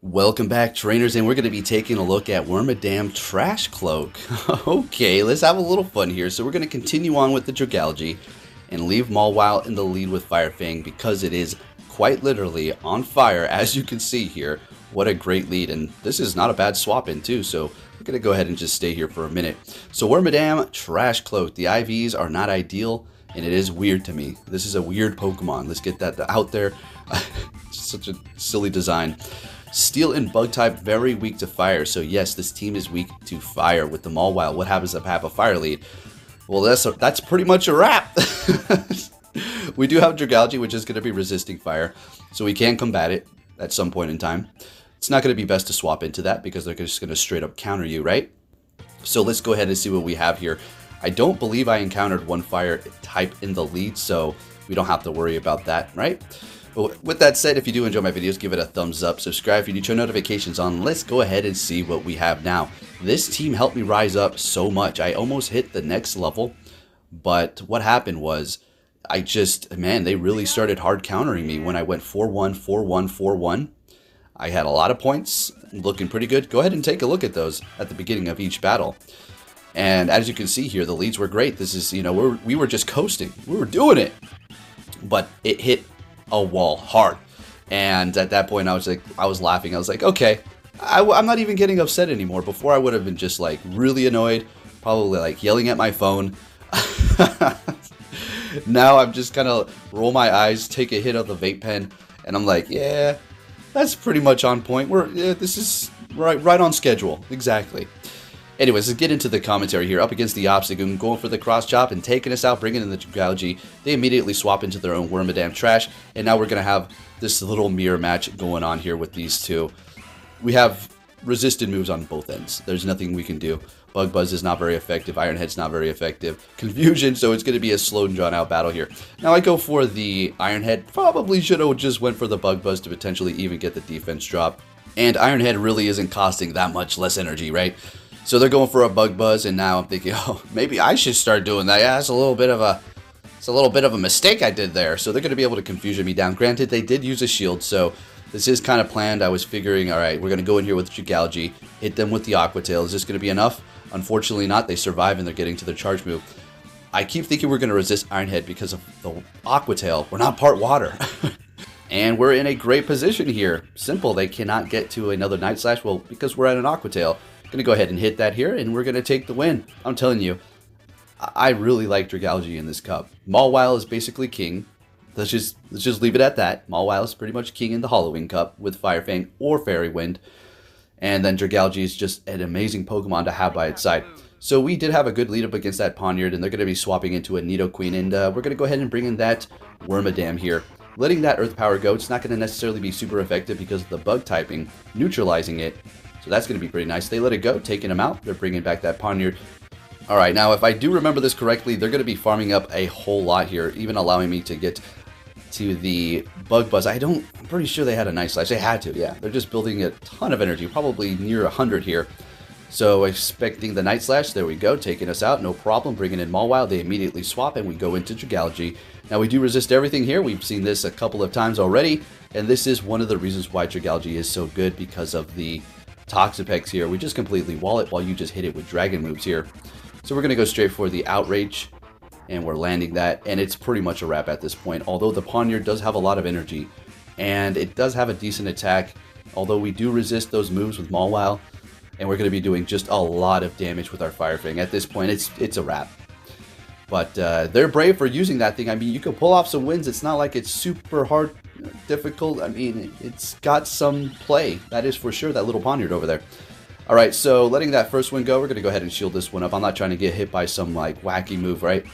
Welcome back, trainers, and we're going to be taking a look at Wormadam Trash Cloak. Okay, let's have a little fun here. So we're going to continue on with the Dragalge and leave Mawile in the lead with Fire Fang because it is quite literally on fire, as you can see here. What a great lead, and this is not a bad swap in too, so we're going to go ahead and just stay here for a minute. So Wormadam Trash Cloak, the IVs are not ideal, and it is weird to me. This is a weird Pokemon. Let's get that out there. Such a silly design. Steel and Bug type, very weak to fire. So yes, this team is weak to fire with the Mawile. What happens if I have a fire lead? Well, that's pretty much a wrap. We do have Dragalge, which is going to be resisting fire, so we can combat it at some point in time. It's not going to be best to swap into that because they're just going to straight up counter you, right? So let's go ahead and see what we have here. I don't believe I encountered one fire type in the lead, so we don't have to worry about that, right? But with that said, if you do enjoy my videos, give it a thumbs up, subscribe if you need turn notifications on. Let's go ahead and see what we have now. This team helped me rise up so much. I almost hit the next level, but what happened was man, they really started hard countering me when I went 4-1, 4-1, 4-1. I had a lot of points, looking pretty good. Go ahead and take a look at those at the beginning of each battle. And as you can see here, the leads were great. This is, we were just coasting. We were doing it. But it hit a wall hard, and at that point I was laughing. I was like, okay, I'm not even getting upset anymore. Before I would have been just like really annoyed, probably like yelling at my phone. Now I'm just kind of roll my eyes, take a hit of the vape pen, and I'm like, yeah, that's pretty much on point. This is right on schedule, exactly. Anyways, let's get into the commentary here. Up against the Obstagoon, going for the cross chop and taking us out, bringing in the Dragalge. They immediately swap into their own Wormadam Trash, and now we're going to have this little mirror match going on here with these two. We have resisted moves on both ends. There's nothing we can do. Bug Buzz is not very effective. Iron Head's not very effective. Confusion, so it's going to be a slow and drawn out battle here. Now I go for the Iron Head. Probably should have just went for the Bug Buzz to potentially even get the defense drop. And Iron Head really isn't costing that much less energy, right? So they're going for a Bug Buzz, and now I'm thinking, oh, maybe I should start doing that. Yeah, it's a little bit of a mistake I did there. So they're going to be able to confusion me down. Granted, they did use a shield, so this is kind of planned. I was figuring, all right, we're going to go in here with Dragalge, hit them with the Aqua Tail. Is this going to be enough? Unfortunately not. They survive, and they're getting to their charge move. I keep thinking we're going to resist Iron Head because of the Aqua Tail. We're not part water. And we're in a great position here. Simple. They cannot get to another Night Slash. Well, because we're at an Aqua Tail. Going to go ahead and hit that here, and we're going to take the win. I'm telling you, I really like Dragalge in this cup. Mawile is basically king. Let's just leave it at that. Mawile is pretty much king in the Halloween Cup with Fire Fang or Fairy Wind. And then Dragalge is just an amazing Pokemon to have by its side. So we did have a good lead up against that Poniard, and they're going to be swapping into a Nidoqueen, and we're going to go ahead and bring in that Wormadam here. Letting that Earth Power go, it's not going to necessarily be super effective because of the bug typing, neutralizing it. So that's going to be pretty nice. They let it go, taking him out. They're bringing back that Poniard. All right, now if I do remember this correctly, they're going to be farming up a whole lot here, even allowing me to get to the Bug Buzz. I'm pretty sure they had a Night Slash. They had to, yeah. They're just building a ton of energy, probably near 100 here. So expecting the Night Slash, there we go, taking us out, no problem. Bringing in Mawile, they immediately swap, and we go into Dragalge. Now we do resist everything here. We've seen this a couple of times already, and this is one of the reasons why Dragalge is so good, because of the Toxapex here. We just completely wall it while you just hit it with dragon moves here. So we're going to go straight for the Outrage, and we're landing that, and it's pretty much a wrap at this point. Although the Poniard does have a lot of energy, and it does have a decent attack, although we do resist those moves with Mawile, and we're going to be doing just a lot of damage with our Fire Fang. At this point, it's a wrap. But they're brave for using that thing. I mean, you can pull off some wins. It's not like it's super hard, difficult. I mean, it's got some play. That is for sure, that little Poniard over there. All right, so letting that first one go, we're going to go ahead and shield this one up. I'm not trying to get hit by some, like, wacky move, right?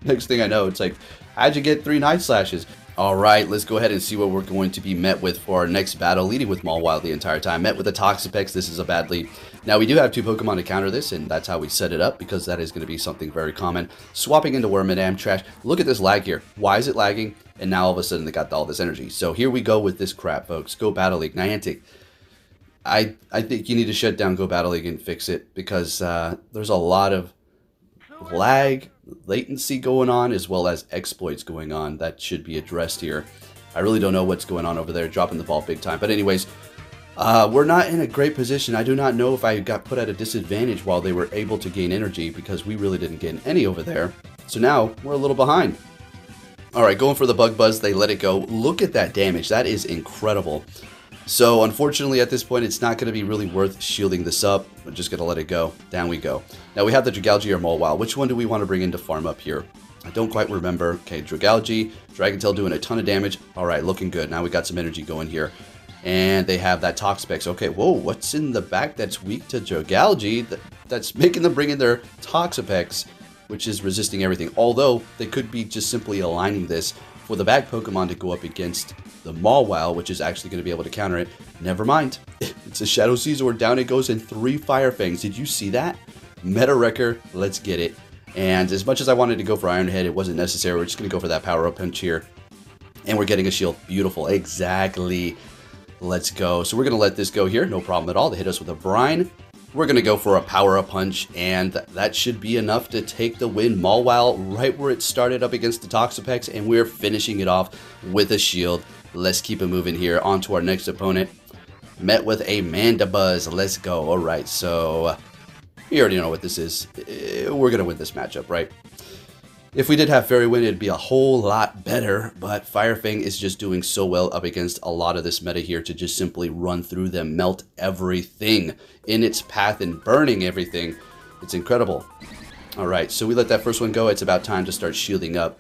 Next thing I know, it's like, how'd you get 3 Night Slashes? All right, let's go ahead and see what we're going to be met with for our next battle, leading with Mawile the entire time. Met with a Toxapex. This is a bad lead. Now, we do have 2 Pokemon to counter this, and that's how we set it up, because that is going to be something very common. Swapping into Wormadam Trash. Look at this lag here. Why is it lagging? And now all of a sudden they got all this energy. So here we go with this crap, folks. Go Battle League. Niantic, I think you need to shut down Go Battle League and fix it, because there's a lot of lag, latency going on, as well as exploits going on that should be addressed here. I really don't know what's going on over there, dropping the ball big time. But anyways, we're not in a great position. I do not know if I got put at a disadvantage while they were able to gain energy, because we really didn't gain any over there. So now we're a little behind. All right, going for the Bug Buzz. They let it go. Look at that damage. That is incredible. So unfortunately at this point, it's not going to be really worth shielding this up. We're just going to let it go. Down we go. Now we have the Dragalge or Mawile. Which one do we want to bring in to farm up here? I don't quite remember. Okay, Dragalge, Dragon Tail doing a ton of damage. All right, looking good. Now we got some energy going here. And they have that Toxapex. Okay, whoa, what's in the back that's weak to Dragalge? That's making them bring in their Toxapex, which is resisting everything. Although they could be just simply aligning this for the back Pokemon to go up against the Mawile, which is actually going to be able to counter it. Never mind. It's a Shadow Scizor. Down it goes in 3 Fire Fangs. Did you see that? Meta Wrecker. Let's get it. And as much as I wanted to go for Iron Head, it wasn't necessary. We're just going to go for that Power Up Punch here. And we're getting a shield. Beautiful. Exactly. Let's go. So we're going to let this go here. No problem at all. They hit us with a Brine. We're going to go for a Power Up Punch, and that should be enough to take the win. Mawile right where it started up against the Toxapex, and we're finishing it off with a shield. Let's keep it moving here. On to our next opponent. Met with a Mandibuzz. Let's go. All right, so you already know what this is. We're going to win this matchup, right? If we did have Fairy Wind, it'd be a whole lot better, but Fire Fang is just doing so well up against a lot of this meta here to just simply run through them, melt everything in its path and burning everything. It's incredible. All right, so we let that first one go. It's about time to start shielding up.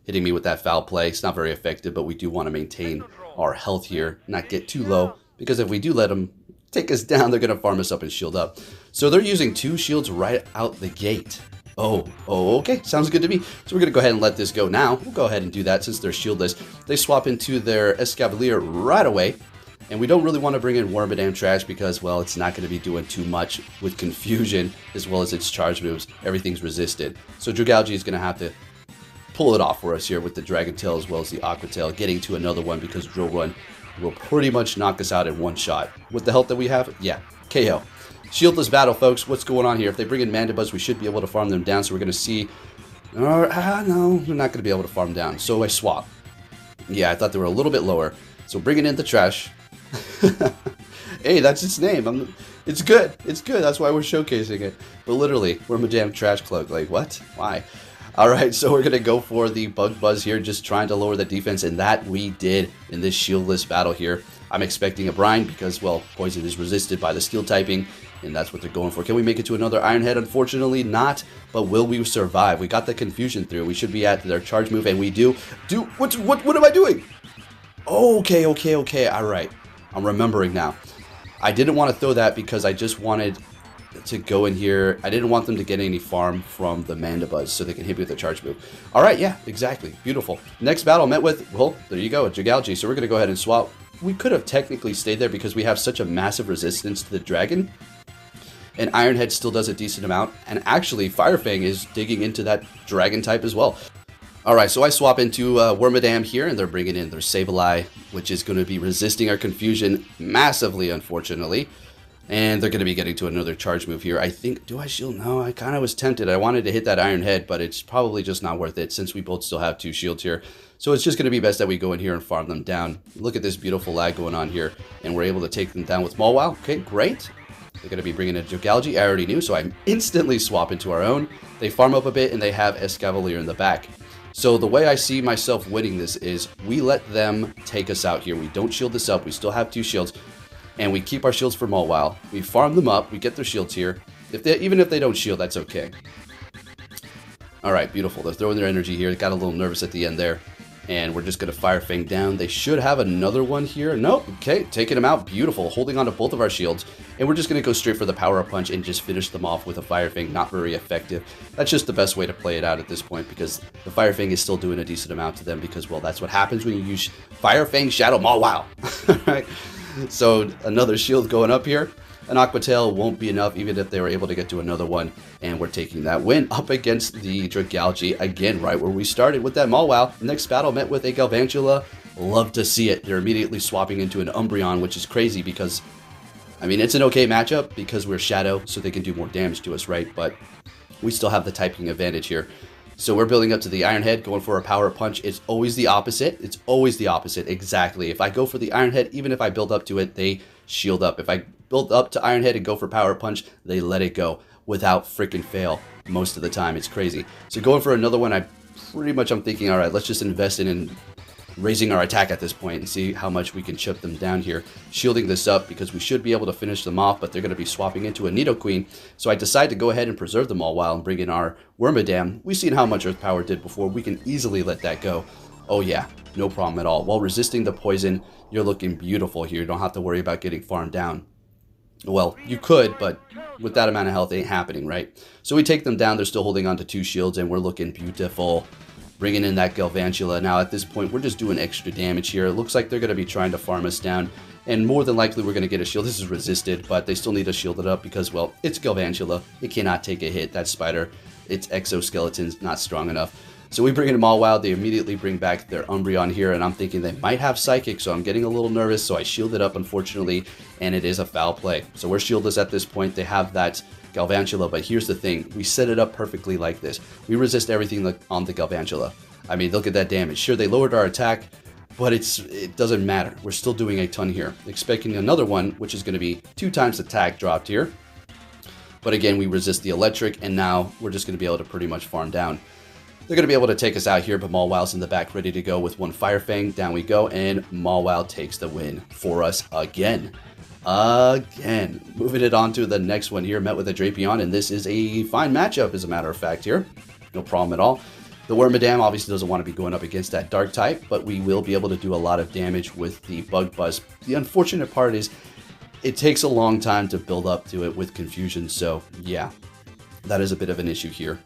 Hitting me with that Foul Play. It's not very effective, but we do want to maintain our health here, not get too low, because if we do let them take us down, they're going to farm us up and shield up. So they're using 2 shields right out the gate. Oh, okay. Sounds good to me. So we're going to go ahead and let this go now. We'll go ahead and do that since they're shieldless. They swap into their Escavalier right away. And we don't really want to bring in Wormadam Trash because, well, it's not going to be doing too much with Confusion as well as its charge moves. Everything's resisted. So Dragalge is going to have to pull it off for us here with the Dragon Tail as well as the Aqua Tail, getting to another one because Drill Run will pretty much knock us out in one shot. With the health that we have, yeah, KO. Shieldless battle, folks. What's going on here? If they bring in Mandibuzz, we should be able to farm them down. So we're going to see... no, we're not going to be able to farm down. So I swap. Yeah, I thought they were a little bit lower. So bringing in the Trash. Hey, that's its name. It's good. It's good. That's why we're showcasing it. But literally, we're Madame Trash Cloak. Like, what? Why? All right, so we're going to go for the Bug Buzz here, just trying to lower the defense, and that we did in this shieldless battle here. I'm expecting a Brine because, well, Poison is resisted by the Steel typing, and that's what they're going for. Can we make it to another Iron Head? Unfortunately not, but will we survive? We got the Confusion through. We should be at their charge move, and we do. What am I doing? Okay, all right. I'm remembering now. I didn't want to throw that because I just wanted to go in here. I didn't want them to get any farm from the Mandibuzz so they can hit me with a charge move. All right, yeah, exactly. Beautiful. Next battle met with, well, there you go, a Dragalge. So we're going to go ahead and swap. We could have technically stayed there because we have such a massive resistance to the Dragon. And Iron Head still does a decent amount. And actually, Fire Fang is digging into that Dragon type as well. All right, so I swap into Wormadam here, and they're bringing in their Sableye, which is going to be resisting our Confusion massively, unfortunately. And they're going to be getting to another charge move here. I think, do I shield? No, I kind of was tempted. I wanted to hit that Iron Head, but it's probably just not worth it since we both still have 2 shields here. So it's just going to be best that we go in here and farm them down. Look at this beautiful lag going on here, and we're able to take them down with Mawile. Okay, great. They're going to be bringing in Dragalge. I already knew, so I instantly swap into our own. They farm up a bit, and they have Escavalier in the back. So the way I see myself winning this is we let them take us out here. We don't shield this up. We still have 2 shields. And we keep our shields for Mawile. We farm them up. We get their shields here. Even if they don't shield, that's okay. All right, beautiful. They're throwing their energy here. Got a little nervous at the end there. And we're just going to Fire Fang down. They should have another one here. Nope. Okay, taking them out. Beautiful. Holding on to both of our shields. And we're just going to go straight for the Power Up Punch and just finish them off with a Fire Fang. Not very effective. That's just the best way to play it out at this point because the Fire Fang is still doing a decent amount to them because, well, that's what happens when you use Fire Fang Shadow Mawile. All right. So another shield going up here. An Aqua Tail won't be enough even if they were able to get to another one. And we're taking that win up against the Dragalge. Again, right where we started with that Mawile. Next battle met with a Galvantula. Love to see it. They're immediately swapping into an Umbreon, which is crazy because, I mean, it's an okay matchup because we're Shadow, so they can do more damage to us, right? But we still have the typing advantage here. So we're building up to the Iron Head, going for a Power Punch. It's always the opposite. It's always the opposite, exactly. If I go for the Iron Head, even if I build up to it, they shield up. If I build up to Iron Head and go for Power Punch, they let it go without freaking fail most of the time. It's crazy. So going for another one, I'm thinking, all right, let's just invest in raising our attack at this point and see how much we can chip them down here. Shielding this up because we should be able to finish them off, but they're going to be swapping into a Nidoqueen. So I decide to go ahead and preserve them all while and bring in our Wormadam. We've seen how much Earth Power did before. We can easily let that go. Oh yeah, no problem at all. While resisting the poison, you're looking beautiful here. You don't have to worry about getting farmed down. Well, you could, but with that amount of health, it ain't happening, right? So we take them down. They're still holding on to 2 shields, and we're looking beautiful. Bringing in that Galvantula. Now at this point, we're just doing extra damage here. It looks like they're going to be trying to farm us down. And more than likely, we're going to get a shield. This is resisted, but they still need to shield it up because, well, it's Galvantula. It cannot take a hit. That spider, its exoskeleton's not strong enough. So we bring in Mawile. They immediately bring back their Umbreon here, and I'm thinking they might have Psychic, so I'm getting a little nervous. So I shield it up, unfortunately, and it is a foul play. So we're shieldless at this point. They have that Galvantula, but here's the thing. We set it up perfectly like this. We resist everything on the Galvantula. I mean, look at that damage. Sure, they lowered our attack, but it doesn't matter. We're still doing a ton here. Expecting another one, which is going to be 2 times attack dropped here. But again, we resist the electric, and now we're just going to be able to pretty much farm down. They're going to be able to take us out here, but Mawile's in the back ready to go with one Fire Fang. Down we go, and Mawile takes the win for us again. Moving it on to the next one here, met with a Drapion, and this is a fine matchup, as a matter of fact here. No problem at all. The Wormadam obviously doesn't want to be going up against that Dark type, but we will be able to do a lot of damage with the Bug Buzz. The unfortunate part is it takes a long time to build up to it with Confusion, so yeah, that is a bit of an issue here.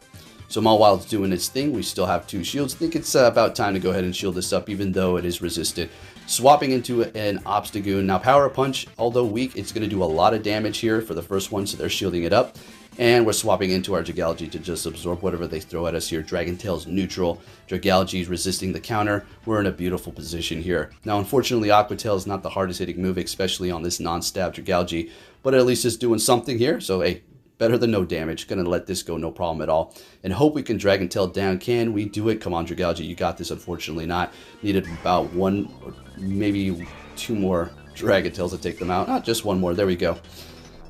So Mawile's doing its thing. We still have 2 shields. I think it's about time to go ahead and shield this up, even though it is resisted. Swapping into an Obstagoon. Now, Power Punch, although weak, it's going to do a lot of damage here for the first one, so they're shielding it up. And we're swapping into our Dragalge to just absorb whatever they throw at us here. Dragon Tail's neutral. Dragalge is resisting the counter. We're in a beautiful position here. Now, unfortunately, Aqua Tail is not the hardest hitting move, especially on this non-stab Dragalge, but at least it's doing something here. So, hey, better than no damage. Gonna let this go, no problem at all. And hope we can Dragon Tail down. Can we do it? Come on, Dragalge, you got this. Unfortunately not. Needed about 1 or maybe 2 more Dragon Tails to take them out. Not just 1 more. There we go.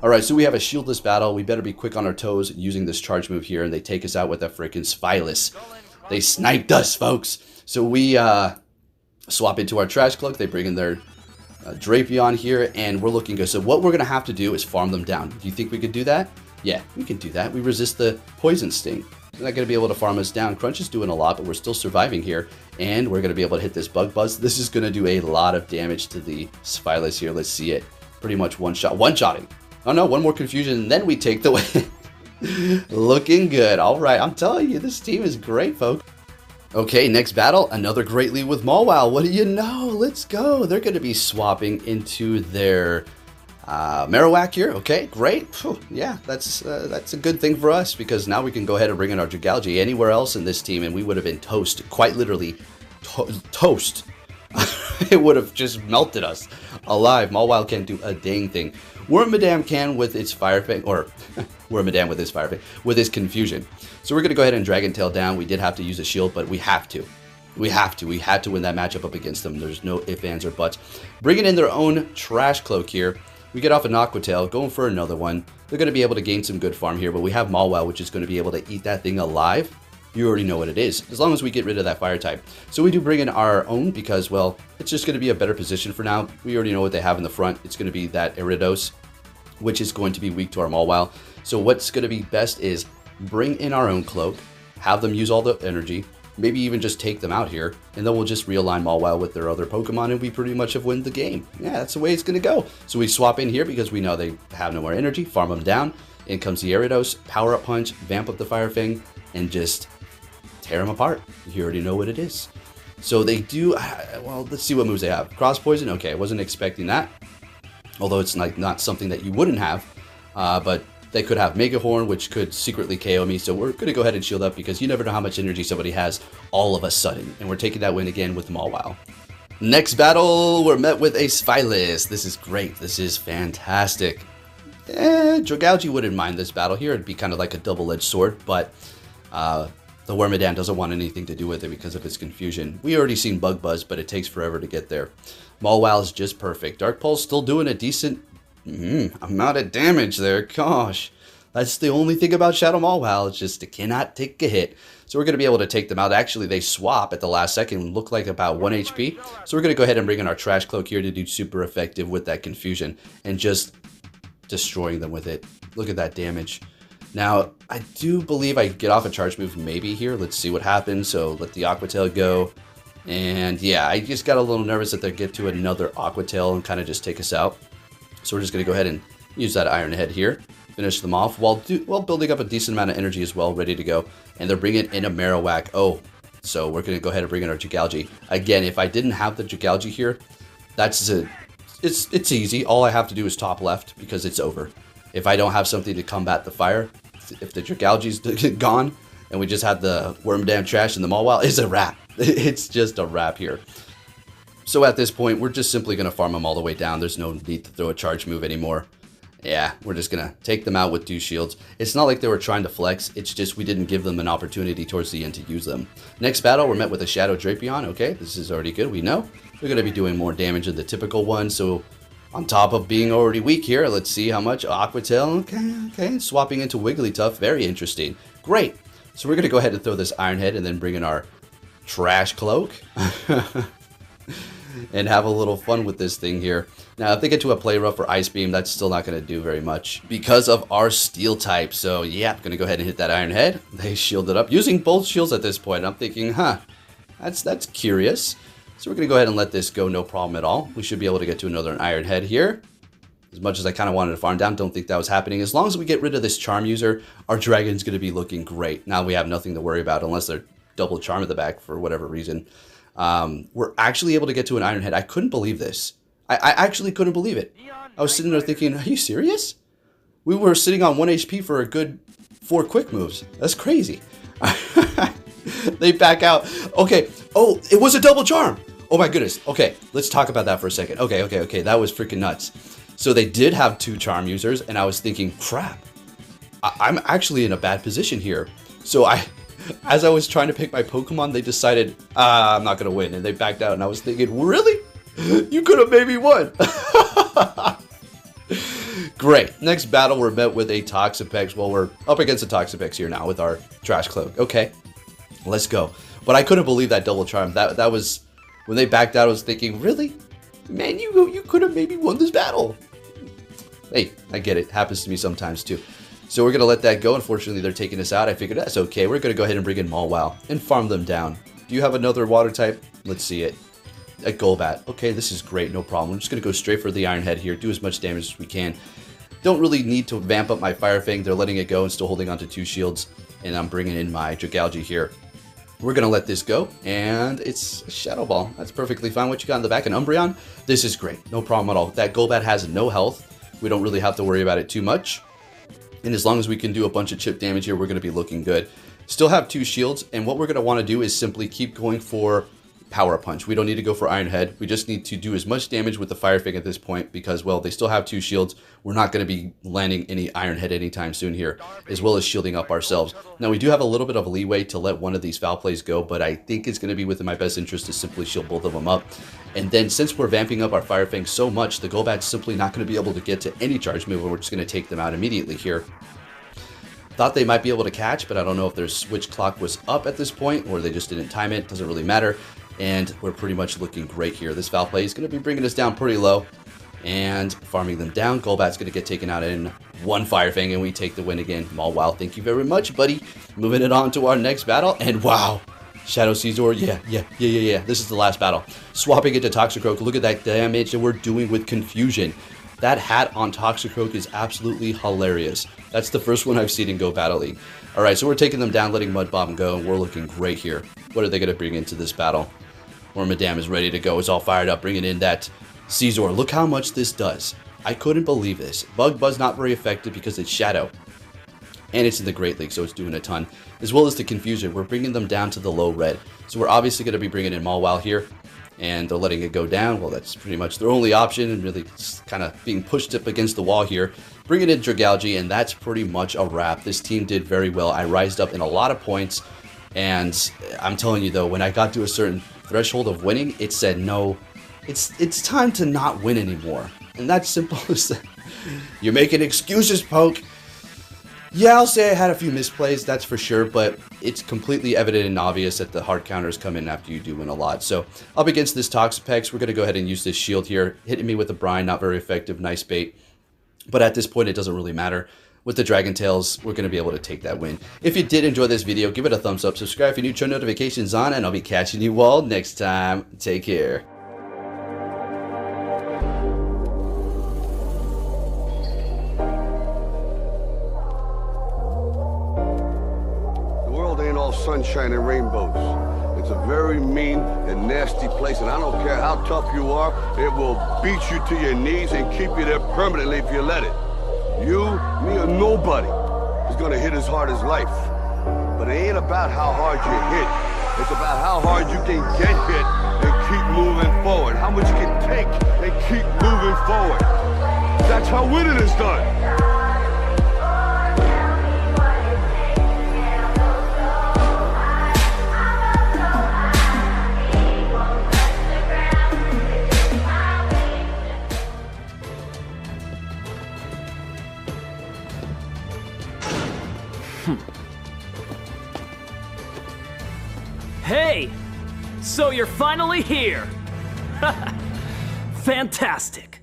Alright, so we have a shieldless battle. We better be quick on our toes using this charge move here, and they take us out with a freaking Spylus. They sniped us, folks. So we swap into our Trash Cloak. They bring in their Drapion here, and we're looking good. So what we're going to have to do is farm them down. Do you think we could do that? Yeah, we can do that. We resist the Poison Sting. They're not going to be able to farm us down. Crunch is doing a lot, but we're still surviving here. And we're going to be able to hit this Bug Buzz. This is going to do a lot of damage to the Spylus here. Let's see it. Pretty much one-shotting. Oh no, 1 more Confusion, and then we take the win. Looking good. All right, I'm telling you, this team is great, folks. Okay, next battle, another great lead with Mawile. What do you know? Let's go. They're going to be swapping into their Marowak here. Okay, great. Whew, yeah, that's a good thing for us, because now we can go ahead and bring in our Dragalge anywhere else in this team, and we would have been toast. Quite literally, toast. It would have just melted us alive. Mawile can't do a dang thing. Wormadam can with its Fire Fang, or Wormadam with his Fire Fang, with his Confusion. So we're going to go ahead and Dragon Tail down. We did have to use a shield, but we have to. We had to win that matchup up against them. There's no ifs, ands, or buts. Bringing in their own Trash Cloak here. We get off an Aqua Tail, going for another one. They're going to be able to gain some good farm here, but we have Mawile, which is going to be able to eat that thing alive. You already know what it is, as long as we get rid of that Fire type. So we do bring in our own because, well, it's just going to be a better position for now. We already know what they have in the front. It's going to be that Gyarados, which is going to be weak to our Mawile. So what's going to be best is bring in our own Cloak, have them use all the energy, maybe even just take them out here, and then we'll just realign Mawile with their other Pokemon, and we pretty much have won the game. Yeah, that's the way it's going to go. So we swap in here because we know they have no more energy, farm them down. In comes the Gyarados, Power Up Punch, vamp up the Fire Fang, and just tear them apart. You already know what it is. So they do, well, let's see what moves they have. Cross Poison, okay, I wasn't expecting that. Although it's not something that you wouldn't have, but they could have Mega Horn, which could secretly KO me. So we're going to go ahead and shield up because you never know how much energy somebody has all of a sudden. And we're taking that win again with Mawile. Next battle, we're met with a Spylus. This is great. This is fantastic. Dragalge wouldn't mind this battle here. It'd be kind of like a double-edged sword, but The Wormadam doesn't want anything to do with it because of its confusion. We already seen Bug Buzz, but it takes forever to get there. Mawile is just perfect. Dark Pulse still doing a decent amount of damage there. Gosh, that's the only thing about Shadow Mawile. It's just it cannot take a hit. So we're going to be able to take them out. Actually, they swap at the last second. Look like about 1 HP. So we're going to go ahead and bring in our Trash Cloak here to do super effective with that confusion. And just destroying them with it. Look at that damage. Now, I do believe I get off a charge move maybe here. Let's see what happens. So let the Aqua Tail go. And yeah, I just got a little nervous that they get to another Aqua Tail and kind of just take us out. So we're just going to go ahead and use that Iron Head here. Finish them off while building up a decent amount of energy as well, ready to go. And they're bringing in a Marowak. Oh, so we're going to go ahead and bring in our Jgalgi. Again, if I didn't have the Jgalgi here, it's easy. All I have to do is top left because it's over. If I don't have something to combat the fire, if the Jgalgi's gone and we just had the Wormadam Trash and the Mawile, it's a wrap. It's just a wrap here. So at this point, we're just simply going to farm them all the way down. There's no need to throw a charge move anymore. Yeah, we're just going to take them out with 2 shields. It's not like they were trying to flex. It's just we didn't give them an opportunity towards the end to use them. Next battle, we're met with a Shadow Drapion. Okay, this is already good. We know we're going to be doing more damage than the typical one. So on top of being already weak here, let's see how much. Aqua Tail. Okay. Swapping into Wigglytuff. Very interesting. Great. So we're going to go ahead and throw this Iron Head and then bring in our Trash Cloak. And have a little fun with this thing here. Now, if they get to a Play Rough or Ice Beam, that's still not going to do very much because of our Steel type. So, yeah, going to go ahead and hit that Iron Head. They shielded up using both shields at this point. I'm thinking, that's curious. So we're going to go ahead and let this go, no problem at all. We should be able to get to another Iron Head here. As much as I kind of wanted to farm down, don't think that was happening. As long as we get rid of this Charm User, our Dragon's going to be looking great. Now we have nothing to worry about unless they're double Charm at the back for whatever reason. We're actually able to get to an Iron Head. I couldn't believe this. I actually couldn't believe it. I was sitting there thinking, are you serious? We were sitting on 1 HP for a good 4 quick moves. That's crazy. They back out. Okay. Oh, it was a double charm. Oh my goodness. Okay, let's talk about that for a second. Okay. That was freaking nuts. So they did have 2 charm users, and I was thinking, crap. I'm actually in a bad position here. So as I was trying to pick my Pokemon, they decided, I'm not going to win. And they backed out. And I was thinking, really? You could have maybe won. Great. Next battle, we're met with a Toxapex. Well, we're up against a Toxapex here now with our Trash Cloak. Okay, let's go. But I couldn't believe that double charm. That was, when they backed out, I was thinking, really? Man, you could have maybe won this battle. Hey, I get it. Happens to me sometimes too. So we're going to let that go. Unfortunately, they're taking us out. I figured that's okay. We're going to go ahead and bring in Mawile and farm them down. Do you have another water type? Let's see it. A Golbat. Okay, this is great. No problem. I'm just going to go straight for the Iron Head here. Do as much damage as we can. Don't really need to vamp up my Fire Fang. They're letting it go and still holding onto 2 shields. And I'm bringing in my Jgalgi here. We're going to let this go. And it's a Shadow Ball. That's perfectly fine. What you got in the back? An Umbreon? This is great. No problem at all. That Golbat has no health. We don't really have to worry about it too much. And as long as we can do a bunch of chip damage here, we're going to be looking good. Still have 2 shields, and what we're going to want to do is simply keep going for Power Punch. We don't need to go for Iron Head. We just need to do as much damage with the Fire Fang at this point because, well, they still have 2 shields. We're not going to be landing any Iron Head anytime soon here, as well as shielding up ourselves. Now, we do have a little bit of leeway to let one of these foul plays go, but I think it's going to be within my best interest to simply shield both of them up. And then since we're vamping up our Fire Fang so much, the Golbat's simply not going to be able to get to any charge move, and we're just going to take them out immediately here. Thought they might be able to catch, but I don't know if their switch clock was up at this point or they just didn't time it. Doesn't really matter. And we're pretty much looking great here. This foul play is going to be bringing us down pretty low and farming them down. Golbat's going to get taken out in 1 Fire Fang, and we take the win again. Mawile, thank you very much, buddy. Moving it on to our next battle, and wow. Shadow Scizor, yeah. This is the last battle. Swapping it to Toxicroak. Look at that damage that we're doing with Confusion. That hat on Toxicroak is absolutely hilarious. That's the first one I've seen in Go Battle League. Alright, so we're taking them down, letting Mud Bomb go, and we're looking great here. What are they going to bring into this battle? Wormadam is ready to go. It's all fired up, bringing in that Scizor. Look how much this does. I couldn't believe this. Bug Buzz not very effective because it's Shadow. And it's in the Great League, so it's doing a ton. As well as the Confusion. We're bringing them down to the low red. So we're obviously going to be bringing in Mawile here. And they're letting it go down. Well, that's pretty much their only option, and really kind of being pushed up against the wall here. Bringing in Jgalgi, and that's pretty much a wrap. This team did very well. I rised up in a lot of points. And I'm telling you though, when I got to a certain threshold of winning, it said no, it's time to not win anymore. And that's simple as that. You're making excuses, Poke. Yeah, I'll say I had a few misplays, that's for sure, but it's completely evident and obvious that the hard counters come in after you do win a lot. So up against this Toxapex, we're going to go ahead and use this shield here. Hitting me with the brine, not very effective, nice bait. But at this point, it doesn't really matter. With the Dragon Tails, we're going to be able to take that win. If you did enjoy this video, give it a thumbs up, subscribe if you're new, turn notifications on, and I'll be catching you all next time. Take care. Ain't all sunshine and rainbows. It's a very mean and nasty place, and I don't care how tough you are, it will beat you to your knees and keep you there permanently if you let it. You, me, or nobody is gonna hit as hard as life. But it ain't about how hard you hit. It's about how hard you can get hit and keep moving forward. How much you can take and keep moving forward. That's how winning is done. Hey! So you're finally here! Fantastic!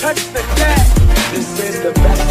Touch the deck. This is the best